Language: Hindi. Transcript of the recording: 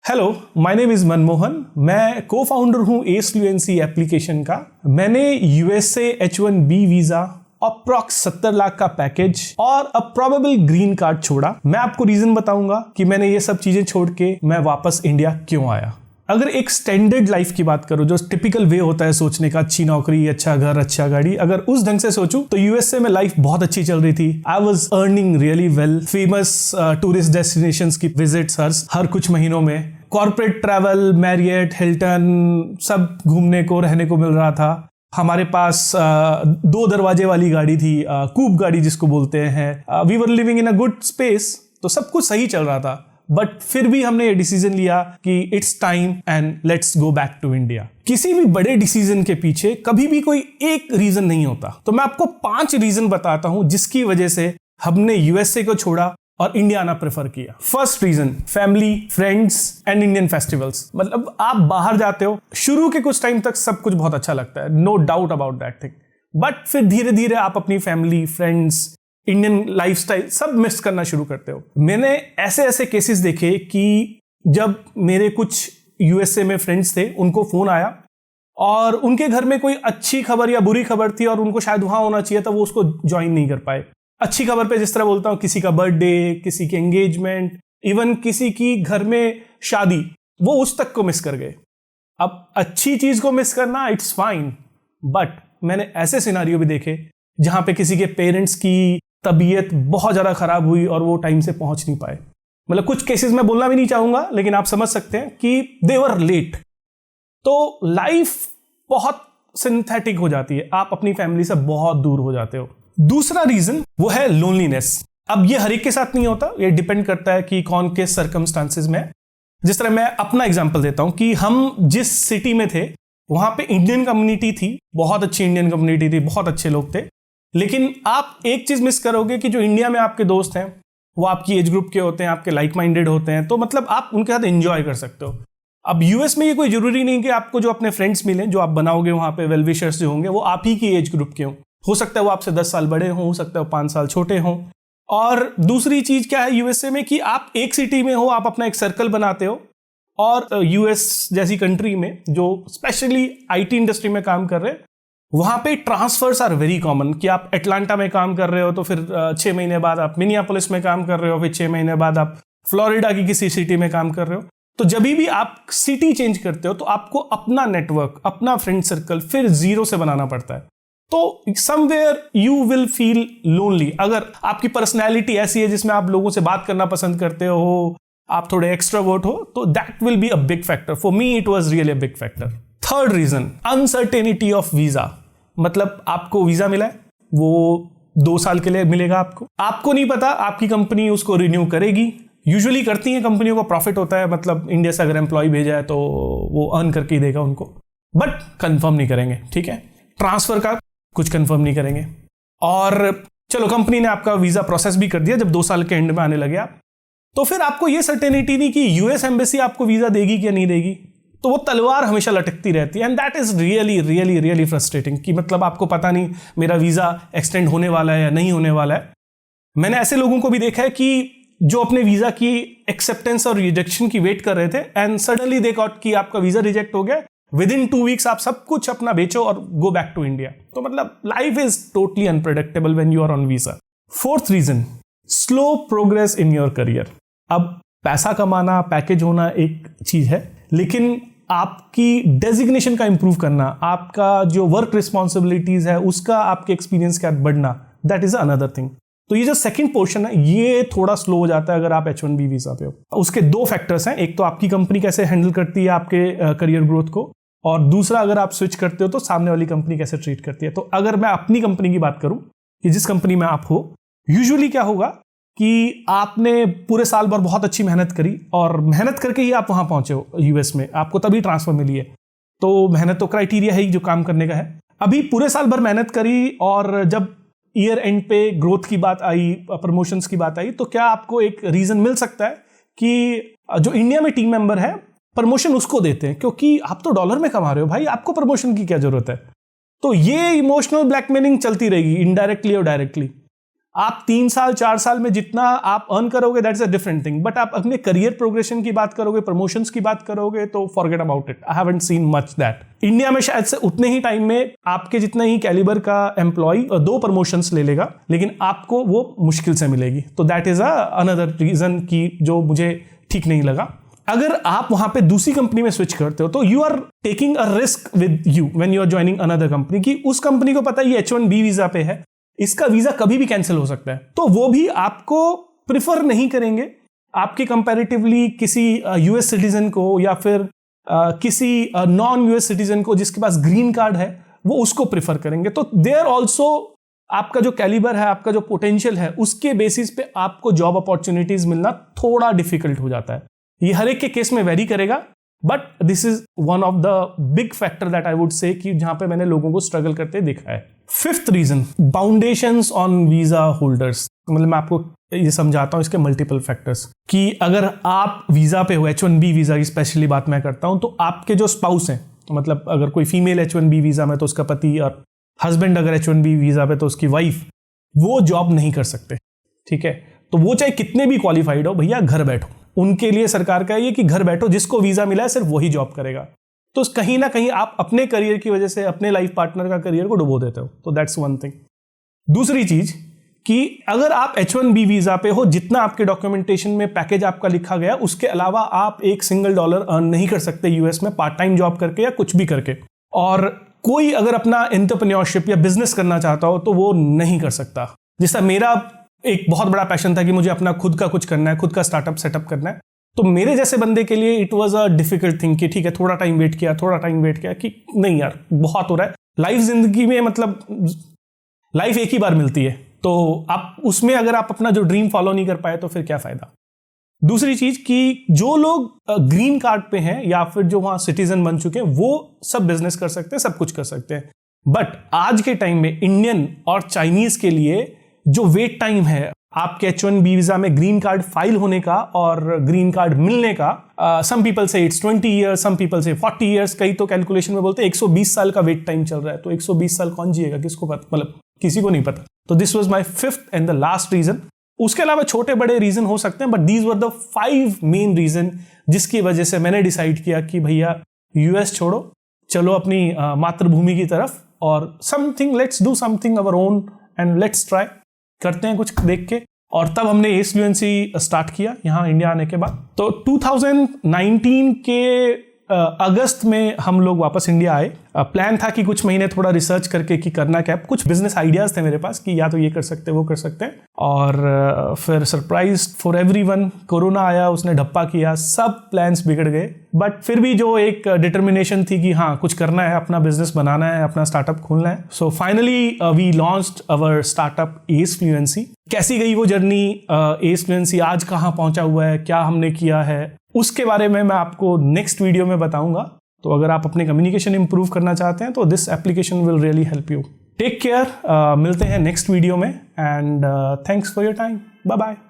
Hello, my name is Manmohan. मैं को फाउंडर हूं एस फ्लुएंसी एप्लीकेशन का। मैंने USA H1B visa, approx 70 lakh का पैकेज और अ प्रोबेबल ग्रीन कार्ड छोड़ा। मैं आपको रीजन बताऊंगा कि मैंने ये सब चीजें छोड़ के मैं वापस इंडिया क्यों आया। अगर एक स्टैंडर्ड लाइफ की बात करो, जो टिपिकल वे होता है सोचने का, अच्छी नौकरी, अच्छा घर, अच्छा गाड़ी, अगर उस ढंग से सोचूं तो यूएसए में लाइफ बहुत अच्छी चल रही थी। I was earning really well, famous tourist destinations की विजिट्स हर कुछ महीनों में, कॉर्पोरेट ट्रैवल, मैरियट, हिल्टन, सब घूमने को, रहने को मिल रहा था। हमारे पास 2 दरवाजे वाली गाड़ी थी, कूप गाड़ी जिसको बोलते हैं। We were living in a good space, तो सब कुछ सही चल रहा था। बट फिर भी हमने ये डिसीजन लिया कि it's time and let's go back to India. किसी भी बड़े डिसीजन के पीछे कभी भी कोई एक रीजन नहीं होता, तो मैं आपको 5 रीजन बताता हूं जिसकी वजह से हमने यूएसए को छोड़ा और इंडिया आना प्रेफर किया। First reason, family, friends and Indian festivals. मतलब आप बाहर जाते हो, शुरू के कुछ टाइम तक सब कुछ बहुत अच्छा लगता है, no doubt about that thing, but फिर धीरे धीरे आप अपनी फैमिली, फ्रेंड्स, इंडियन लाइफस्टाइल सब मिस करना शुरू करते हो। मैंने ऐसे ऐसे केसेस देखे कि जब मेरे कुछ यूएसए में फ्रेंड्स थे, उनको फोन आया और उनके घर में कोई अच्छी खबर या बुरी खबर थी और उनको शायद वहां होना चाहिए था, वो उसको ज्वाइन नहीं कर पाए। अच्छी खबर पे जिस तरह बोलता हूं, किसी का बर्थडे, किसी की एंगेजमेंट, इवन किसी की घर में शादी, वो उस तक को मिस कर गए। अब अच्छी चीज को मिस करना इट्स फाइन, बट मैंने ऐसे सिनारियो भी देखे जहां पे किसी के पेरेंट्स की तबीयत बहुत ज्यादा खराब हुई और वो टाइम से पहुंच नहीं पाए। मतलब कुछ केसेस मैं बोलना भी नहीं चाहूंगा, लेकिन आप समझ सकते हैं कि दे वर लेट। तो लाइफ बहुत सिंथेटिक हो जाती है, आप अपनी फैमिली से बहुत दूर हो जाते हो। दूसरा रीजन वो है लोनलीनेस। अब ये हर एक के साथ नहीं होता, ये डिपेंड करता है कि कौन किस सर्कमस्टांसेस में। जिस तरह मैं अपना एग्जांपल देता हूं कि हम जिस सिटी में थे वहां पे इंडियन कम्युनिटी थी, बहुत अच्छी इंडियन कम्युनिटी थी, बहुत अच्छे लोग थे। लेकिन आप एक चीज मिस करोगे कि जो इंडिया में आपके दोस्त हैं वो आपकी एज ग्रुप के होते हैं, आपके लाइक माइंडेड होते हैं, तो मतलब आप उनके साथ एंजॉय कर सकते हो। अब यूएस में ये कोई जरूरी नहीं कि आपको जो अपने फ्रेंड्स मिले, जो आप बनाओगे वहां पे वेल विशर्स जो होंगे, वो आप ही की एज ग्रुप के हों। हो सकता है वो आपसे 10 साल बड़े हों, हो सकता है वो 5 साल छोटे हों। और दूसरी चीज क्या है यूएसए में कि आप एक सिटी में हो, आप अपना एक सर्कल बनाते हो। और यूएस जैसी कंट्री में जो स्पेशली आईटी इंडस्ट्री में काम कर रहे हैं, वहां पे ट्रांसफर्स आर वेरी कॉमन। कि आप एटलांटा में काम कर रहे हो तो फिर 6 महीने बाद आप मिनियापोलिस में काम कर रहे हो, फिर 6 महीने बाद आप फ्लोरिडा की किसी सिटी में काम कर रहे हो। तो जब भी आप सिटी चेंज करते हो तो आपको अपना नेटवर्क, अपना फ्रेंड सर्कल फिर जीरो से बनाना पड़ता है। तो somewhere you will feel lonely. अगर आपकी पर्सनैलिटी ऐसी है जिसमें आप लोगों से बात करना पसंद करते हो, आप थोड़े एक्सट्रावर्ट हो, तो that will be a big factor. For me it was really a big factor. Third reason, uncertainty of visa. मतलब आपको वीजा मिला है, वो 2 साल के लिए मिलेगा आपको नहीं पता आपकी कंपनी उसको रिन्यू करेगी। यूजुअली करती है कंपनियों को, प्रॉफिट होता है, मतलब इंडिया से अगर एम्प्लॉय भेजा है तो वो अर्न करके ही देगा उनको, बट कंफर्म नहीं करेंगे। ठीक है, ट्रांसफर का कुछ कंफर्म नहीं करेंगे। और चलो कंपनी ने आपका वीजा प्रोसेस भी कर दिया, जब 2 साल के एंड में आने लगे आप, तो फिर आपको ये सर्टेनिटी नहीं कि यूएस एम्बेसी आपको वीजा देगी कि नहीं देगी। तो वो तलवार हमेशा लटकती रहती है, and that is really really really frustrating कि मतलब आपको पता नहीं मेरा वीजा एक्सटेंड होने वाला है या नहीं होने वाला है। मैंने ऐसे लोगों को भी देखा है कि जो अपने वीजा की एक्सेप्टेंस और रिजेक्शन की वेट कर रहे थे, एंड सडनली दे गॉट कि आपका वीजा रिजेक्ट हो गया, विद इन 2 वीक्स आप सब कुछ अपना बेचो और गो बैक टू इंडिया। तो मतलब life is totally unpredictable when you are on visa. Fourth reason, slow progress in your career. अब पैसा कमाना, पैकेज होना एक चीज है, लेकिन आपकी डेजिग्नेशन का इंप्रूव करना, आपका जो वर्क रिस्पॉन्सिबिलिटीज है उसका आपके एक्सपीरियंस का बढ़ना, दैट इज अनदर थिंग। तो ये जो सेकंड पोर्शन है ये थोड़ा स्लो हो जाता है अगर आप H1B वीजा पे हो। उसके 2 फैक्टर्स हैं, एक तो आपकी कंपनी कैसे हैंडल करती है आपके करियर ग्रोथ को, और दूसरा अगर आप स्विच करते हो तो सामने वाली कंपनी कैसे ट्रीट करती है। तो अगर मैं अपनी कंपनी की बात करूं कि जिस कंपनी में आप हो, यूजुअली क्या होगा कि आपने पूरे साल भर बहुत अच्छी मेहनत करी और मेहनत करके ही आप वहां पहुंचे हो यूएस में, आपको तभी ट्रांसफर मिली है। तो मेहनत तो क्राइटेरिया है ही जो काम करने का है। अभी पूरे साल भर मेहनत करी और जब ईयर एंड पे ग्रोथ की बात आई, प्रमोशंस की बात आई, तो क्या आपको एक रीजन मिल सकता है कि जो इंडिया में टीम मेंबर है प्रमोशन उसको देते हैं, क्योंकि आप तो डॉलर में कमा रहे हो भाई, आपको प्रमोशन की क्या जरूरत है। तो ये इमोशनल ब्लैकमेलिंग चलती रहेगी इनडायरेक्टली और डायरेक्टली। आप 3 साल 4 साल में जितना आप अर्न करोगे that's a different thing, but आप अपने करियर प्रोग्रेशन की बात करोगे, प्रमोशंस की बात करोगे तो forget about it. I haven't seen much that. India में शायद से उतने ही टाइम में आपके जितना ही कैलिबर का एम्प्लॉय 2 प्रमोशंस ले लेगा, लेकिन आपको वो मुश्किल से मिलेगी। तो दैट इज अनदर रीजन की जो मुझे ठीक नहीं लगा। अगर आप वहां पे दूसरी कंपनी में स्विच करते हो तो you are taking a risk with you when you are joining another company, कि उस कंपनी को पता है ये H1B वीजा पे है, इसका वीजा कभी भी कैंसिल हो सकता है, तो वो भी आपको प्रिफर नहीं करेंगे आपके कंपैरेटिवली किसी यूएस सिटीजन को या फिर किसी नॉन यूएस सिटीजन को जिसके पास ग्रीन कार्ड है, वो उसको प्रिफर करेंगे। तो देयर ऑल्सो आपका जो कैलिबर है, आपका जो पोटेंशियल है, उसके बेसिस पे आपको जॉब अपॉर्चुनिटीज मिलना थोड़ा डिफिकल्ट हो जाता है। ये हर एक के केस में वेरी करेगा, but this is one of the big factor that I would say कि जहां पे मैंने लोगों को स्ट्रगल करते देखा है। 5th reason, boundations on visa holders. मतलब मैं आपको ये समझाता हूं इसके मल्टीपल फैक्टर्स, कि अगर आप वीजा पे हो, H1B वीजा की स्पेशली बात मैं करता हूं, तो आपके जो स्पाउस हैं, मतलब अगर कोई फीमेल H1B वीजा में तो उसका पति, और हस्बैंड अगर H1B वीजा पे तो उसकी वाइफ, वो जॉब नहीं कर सकते। ठीक है, तो वो चाहे कितने भी क्वालिफाइड हो, भैया घर बैठो। उनके लिए सरकार का ये कि घर बैठो, जिसको वीजा मिला है सिर्फ वही जॉब करेगा। तो कहीं ना कहीं आप अपने करियर की वजह से अपने लाइफ पार्टनर का करियर को डुबो देते हो। तो दैट्स वन थिंग। दूसरी चीज कि अगर आप H1B वीजा पे हो, जितना आपके डॉक्यूमेंटेशन में पैकेज आपका लिखा गया, उसके अलावा आप $1 अर्न नहीं कर सकते यूएस में पार्ट टाइम जॉब करके या कुछ भी करके। और कोई अगर अपना एंटरप्रेन्योरशिप या बिजनेस करना चाहता हो तो वो नहीं कर सकता। जैसा मेरा एक बहुत बड़ा पैशन था कि मुझे अपना खुद का कुछ करना है, खुद का स्टार्टअप सेटअप करना है, तो मेरे जैसे बंदे के लिए it was a difficult thing कि ठीक है थोड़ा टाइम वेट किया कि नहीं यार बहुत हो रहा है। लाइफ जिंदगी में मतलब लाइफ एक ही बार मिलती है, तो आप उसमें अगर आप अपना जो ड्रीम फॉलो नहीं कर पाए तो फिर क्या फायदा। दूसरी चीज कि जो लोग ग्रीन कार्ड पे हैं या फिर जो वहां सिटीजन बन चुके हैं, वो सब बिजनेस कर सकते हैं, सब कुछ कर सकते हैं, बट आज के टाइम में इंडियन और चाइनीज के लिए जो वेट टाइम है आपके H1B वीजा में ग्रीन कार्ड फाइल होने का और ग्रीन कार्ड मिलने का, सम पीपल से इट्स 20 ईयर्स, सम पीपल से 40 ईयर्स, कई तो कैलकुलेशन में बोलते हैं 120 साल का वेट टाइम चल रहा है। तो 120 साल कौन जिएगा, किसको पता, मतलब किसी को नहीं पता। तो this was my 5th and the last reason. उसके अलावा छोटे बड़े रीजन हो सकते हैं, but these were the 5 main reason जिसकी वजह से मैंने डिसाइड किया कि भैया यूएस छोड़ो, चलो अपनी मातृभूमि की तरफ, और something, let's do something our own and let's try, करते हैं कुछ देख के। और तब हमने एस फ्लुएंसी स्टार्ट किया यहाँ इंडिया आने के बाद। तो 2019 के अगस्त में हम लोग वापस इंडिया आए। प्लान था कि कुछ महीने थोड़ा रिसर्च करके कि करना क्या, कुछ बिजनेस आइडियाज थे मेरे पास कि या तो ये कर सकते वो कर सकते हैं, और फिर सरप्राइज फॉर एवरीवन कोरोना आया, उसने ढप्पा किया, सब प्लान्स बिगड़ गए। बट फिर भी जो एक डिटर्मिनेशन थी कि हाँ कुछ करना है, अपना बिजनेस बनाना है, अपना स्टार्टअप खोलना है। So finally we launched our startup as Fluency. कैसी गई वो जर्नी, एस फ्लुएंसी आज कहाँ पहुंचा हुआ है, क्या हमने किया है, उसके बारे में मैं आपको नेक्स्ट वीडियो में बताऊंगा। तो अगर आप अपने कम्युनिकेशन इंप्रूव करना चाहते हैं तो this application will really help you. Take care, मिलते हैं नेक्स्ट वीडियो में, and thanks for your time, bye bye.